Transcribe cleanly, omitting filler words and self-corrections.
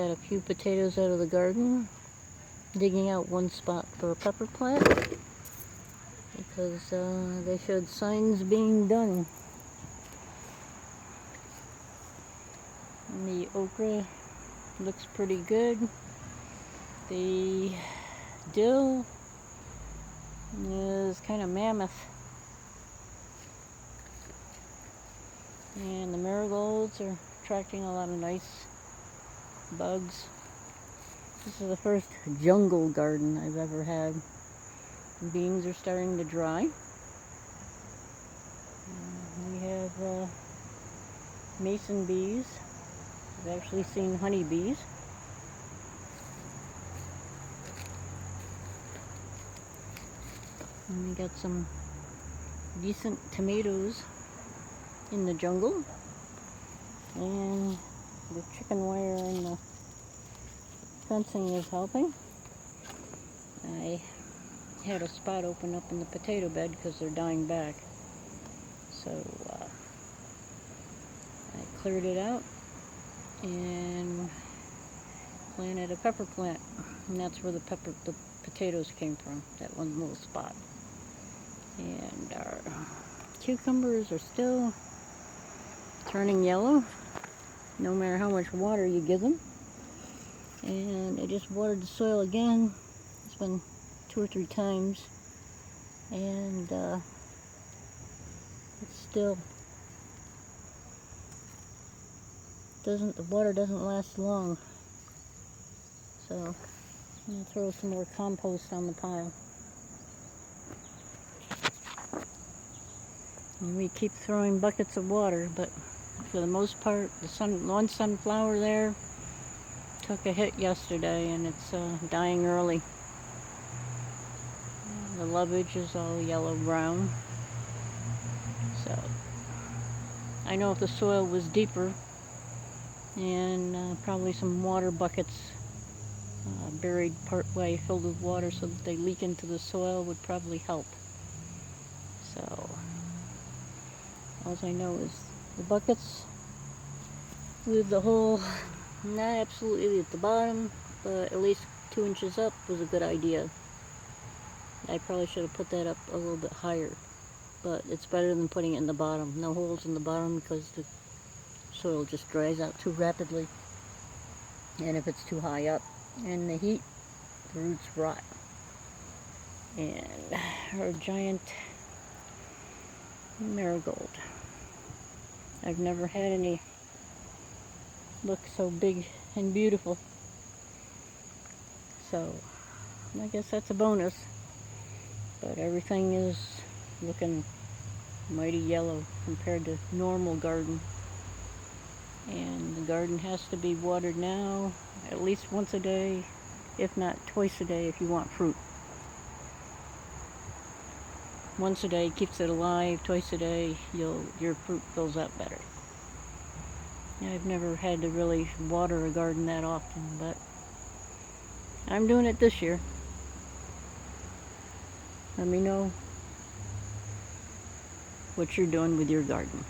got a few potatoes out of the garden, digging out one spot for a pepper plant because they showed signs being done. And the okra looks pretty good. The dill is kind of mammoth. And the marigolds are attracting a lot of nice bugs. This is the first jungle garden I've ever had. The beans are starting to dry. We have mason bees. I've actually seen honeybees. And we got some decent tomatoes in the jungle. And the chicken wire and the fencing is helping. I had a spot open up in the potato bed because they're dying back. So I cleared it out and planted a pepper plant. And that's where the potatoes came from, that one little spot. And our cucumbers are still turning yellow, no matter how much water you give them. And I just watered the soil again. It's been 2 or 3 times, and it's still the water doesn't last long. So I'm gonna throw some more compost on the pile. And we keep throwing buckets of water, but for the most part, one sunflower there took a hit yesterday, and it's dying early. The lovage is all yellow-brown. So I know if the soil was deeper and probably some water buckets buried part way filled with water so that they leak into the soil would probably help. So all I know is the buckets with the hole not absolutely at the bottom, but at least 2 inches up was a good idea. I probably should have put that up a little bit higher, but it's better than putting it in the bottom. No holes in the bottom because the soil just dries out too rapidly. And if it's too high up in the heat, the roots rot. And our giant marigold. I've never had any look so big and beautiful. So I guess that's a bonus. But everything is looking mighty yellow compared to normal garden. And the garden has to be watered now at least once a day, if not twice a day if you want fruit. Once a day keeps it alive, twice a day your fruit goes up better. I've never had to really water a garden that often, but I'm doing it this year. Let me know what you're doing with your garden.